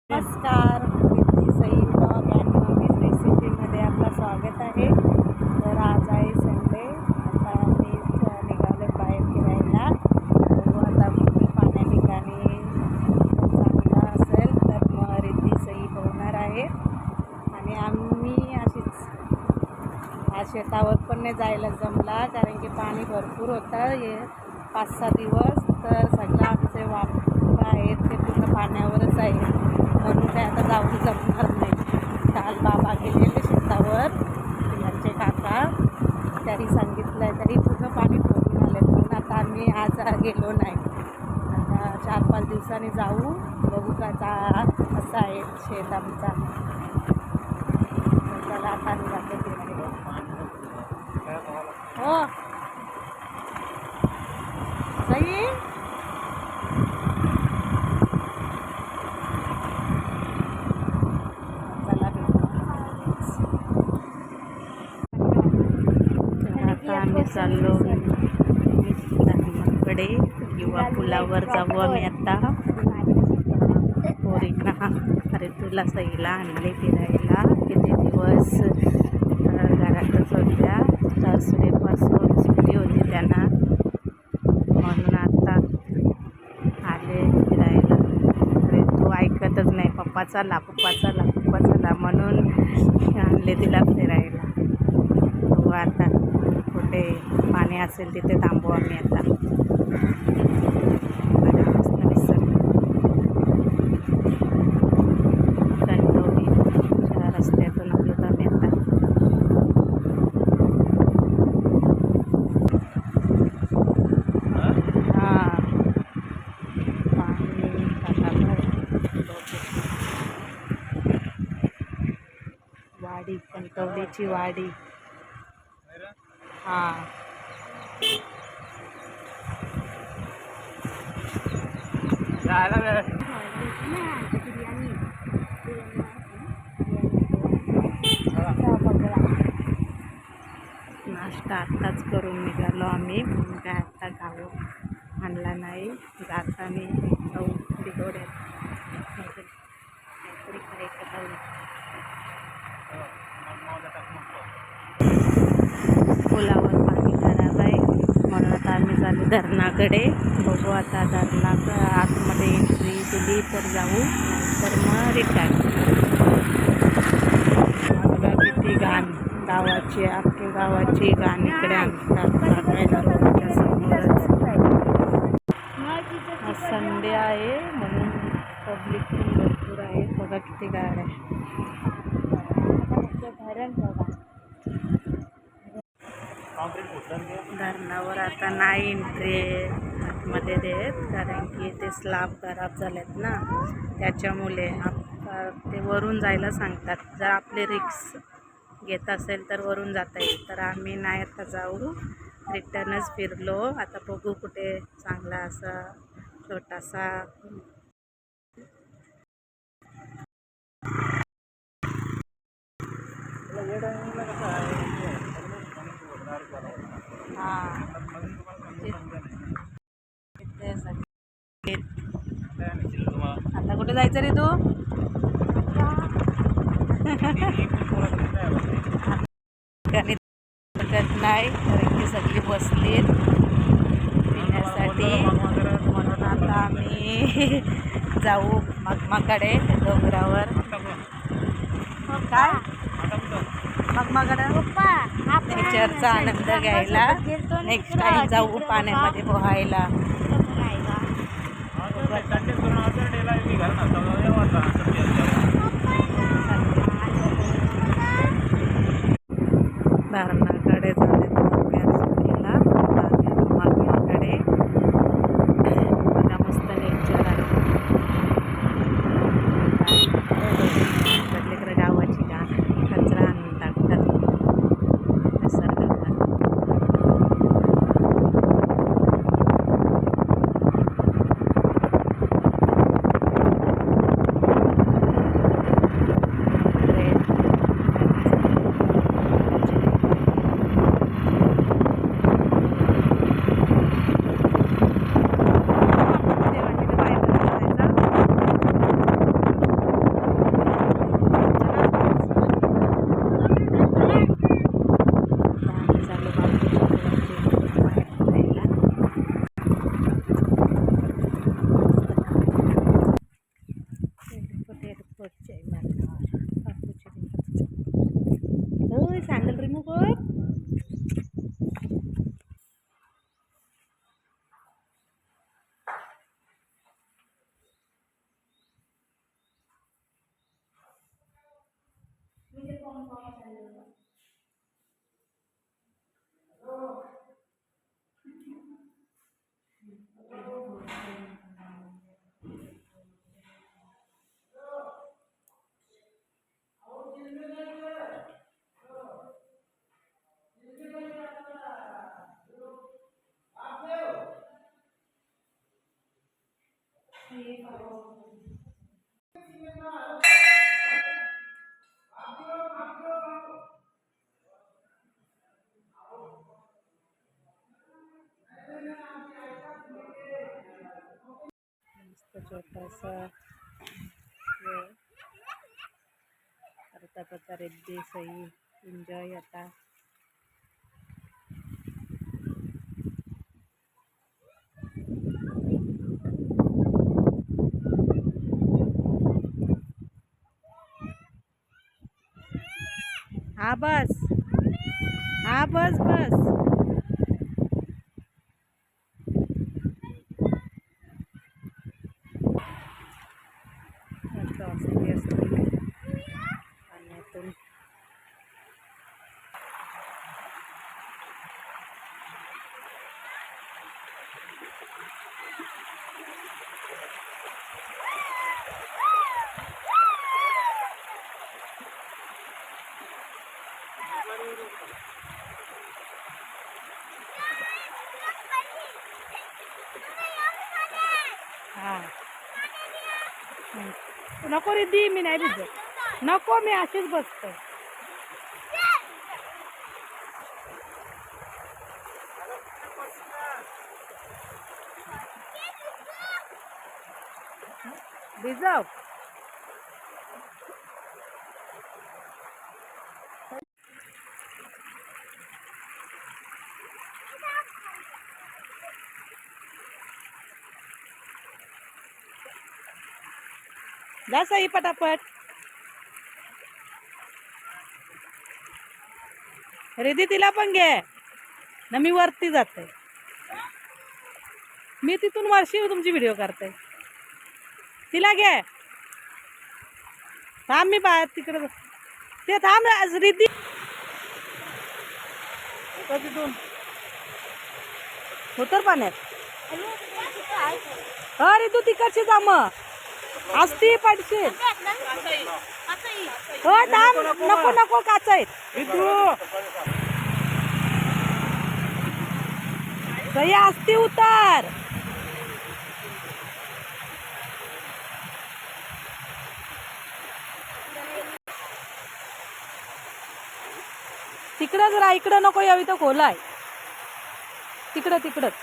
नमस्कार, Preeti Sai blog and mummy's रेसिपीमध्ये आपलं स्वागत आहे. तर आज आहे संडे. आता आम्ही निघालो बाहेर फिरायला. बघू आता कुठे पाण्या ठिकाणी चांगला असेल तर मग रिद्धी सई होणार आहे. आणि आम्ही अशीच आज शेतावर पण नाही जायला जमला, कारण की पाणी भरपूर होतं हे 5-6 दिवस. तर सगळं आमचे वाप आहेत ते पूर्ण पाण्यावरच आहे, म्हणून काय आता जाऊन जमणार नाही. काल बाबा गेलेले शेतावर, यांचे काका, तरी सांगितलं तरी पूर्ण पाणी भरून आले, म्हणून आता आम्ही आज गेलो नाही. आता 4-5 दिवसांनी जाऊ, बघू का असा आहे शेत आमचा. चला आता आम्ही जातो फिरायला. हो सई, आता आम्ही चाललो कडे किंवा पुलावर जाऊ आम्ही आता. पोरींना अरे तुला सईला आणले फिरायला, किती दिवस घरातच होत्या. सासरेपासून सुट्टी होती त्यांना, म्हणून आता आले फिरायला. अरे तू ऐकतच नाही, पप्पा चला पप्पा चला पप्पा चला, म्हणून आणले तिला फिरायला. बघू आता कुठे पाणी असेल तिथे थांबू आम्ही आता. मस्त निसर्ग कणकवलीच्या रस्त्यातून आलो आम्ही आता. हां, पाणी वाडी, कणकवलीची वाडी. हां, नाश्ता आत्ताच करून निघालो आम्ही, म्हणून काय आत्ता गाव आणला नाही. जाताना जाऊ दिगोड्यात काहीतरी खायचं. पुलावर पाणी खराब आहे, म्हणून आता आम्ही चालू धरणाकडे. बघू आता धरणात आतमध्ये एंट्री दिली तर जाऊ, तर मग रिटर्न. बघा किती घाण, गावाची अख्ख्या गावाची घाण इकडे आणतात टाकायला रोडच्या समोरच. आज संडे आहे म्हणून पब्लिक पण भरपूर आहे. बघा किती गाड्या. धरणावर आता नाही एंट्री आतमध्ये देत, कारण की ते स्लॅब खराब झालेत ना, त्याच्यामुळे ते वरून जायला सांगतात. जर आपले रिक्स घेत असेल तर वरून जाता येईल, तर आम्ही नाही आता जाऊ, रिटर्नच फिरलो. आता बघू कुठे चांगला असा छोटासा आता कुठे जायचं रे तू? नाही, कारण की सगळी बसलीत पिण्यासाठी, म्हणून आता आम्ही जाऊ मागमाकडे डोंगरावर. काय मागमाकडे नेचरचा आनंद घ्यायला. नेक्स्ट टाइम जाऊ पाण्यामध्ये पोहायला. धरणाकडे झाले सुट्टीला मागमाकडे. बघा मस्त नेचर आहे. तिकडे गावाची घाण कचरा आणून टाकतात निसर्गात. मुकुट छोटासा करता रेड्डी सही एन्जॉय आता हा बस बस पाण्यातून नको रिद्धी मी नाही भिजत नको मी अशीच बसतो भिजव जा सई पटापट रिधी तिला पण घे ना मी वरती जाते मी तिथून वर्षी तुमची व्हिडिओ करते तिला घे थांब मी बाहेर तिकडे ते थांब रिधी तिथून उतर पाण्यात हा रितू तिकडची जा मग असती पडशील हो थांब नको नको काचायत सही असती उतर तिकडच राहा इकडं नको यावी तर खोलाय तिकडं तिकडच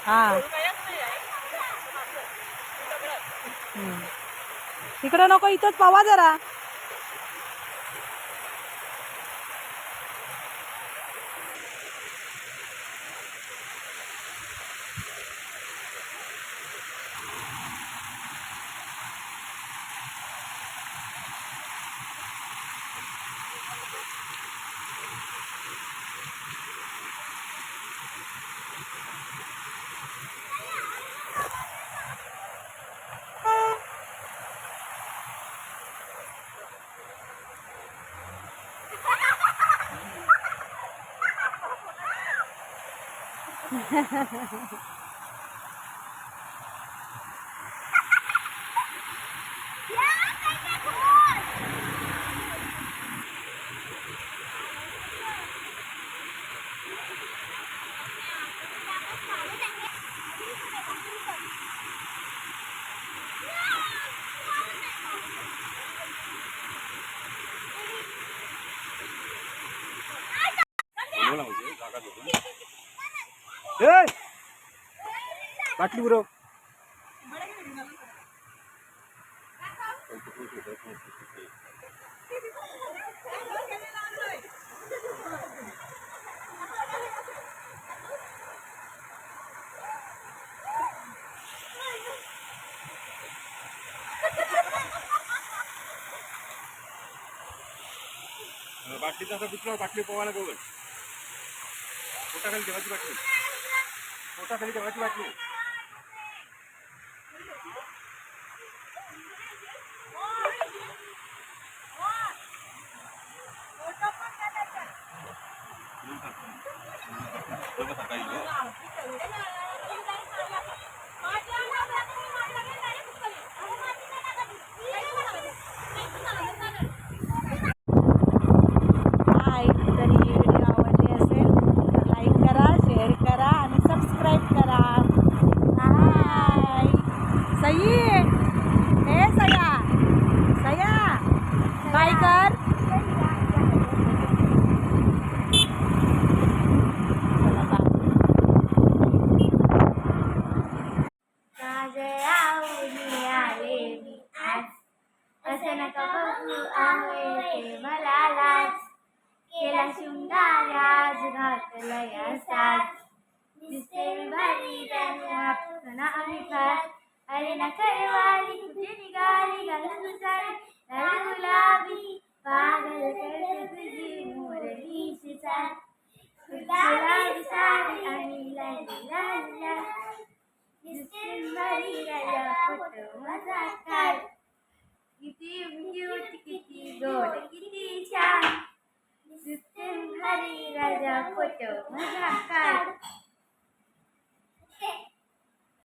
हा तिकडं नको इथंच पावा जरा बाटली बरोबर बाटलीचा असा दुसरा बाटली पोवायला गवळ पोटाखाली ठेवायची बाटली पोटाखाली ठेवायची बाटली हाय, तर ही व्हिडिओ आवडली असेल तर लाईक करा, शेअर करा आणि सबस्क्राईब करा. हाय सई, हे सया, सया बाय कर. चला बाय. माझे आवडी आले मी आज असं नका बघू आहे मला लाज केला शृंगार आज घातला या साज दिसते मी भारी त्यांना आम्ही खात अरे ना करवाली कुठे निघाली घालून साडी लाल गुलाबी पागल करते तुझी मोरली साडी गुलाबी साडी आणि लाली लाल दिसते भारी राजा फोटो माझा काढ किती क्यूट किती गोड किती छान दिसते भारी राजा फोटो माझा काढ